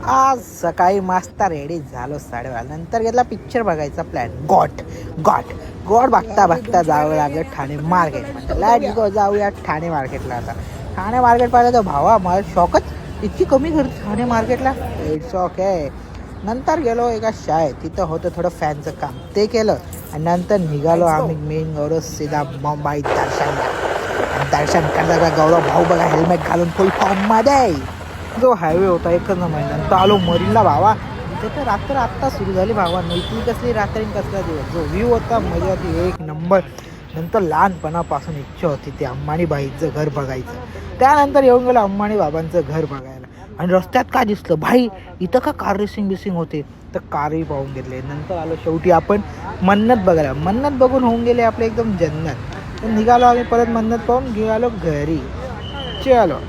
आज सकाळी मस्त रेडी झालो 12:30 नंतर घेतला पिक्चर बघायचा प्लॅन. गॉड बघता बघता जावं लागलं ठाणे मार्केट. म्हटलं लेट्स गो जाऊया ठाणे मार्केटला. आता ठाणे मार्केट पाहिलं तर भावा मला शॉकच, इतकी कमी गर्दी ठाणे मार्केटला. It's okay. नंतर गेलो एका शाळेत, तिथं होतं थोडं फॅनचं काम, ते केलं आणि नंतर निघालो आम्ही मेन गौरव सीधा मुंबई दर्शनला. दर्शन करता गौरव भाऊ बघा हेल्मेट घालून फुल फॉर्ममध्ये. जो हायवे होता एकच नंतर आलो मरीनला भावा. तिथे तर रात्र आत्ता सुरू झाली भावा. नैती कसली रात्री कसला दिवस. जो व्ह्यू होता मजा होती एक नंबर. नंतर लहानपणापासून इच्छा होती ते अंबानी बाईचं घर बघायचं. त्यानंतर येऊन गेलं अंबानी बाबांचं घर बघायला. आणि रस्त्यात काय दिसलं भाई, इथं का कार रेसिंग होते, तर कारही पाहून घेतले. नंतर आलो शेवटी आपण मन्नत बघायला. मन्नत बघून होऊन गेले आपले एकदम जन्नत. तर निघालो आम्ही परत मन्नत पाहून, निघालो घरी. चलो.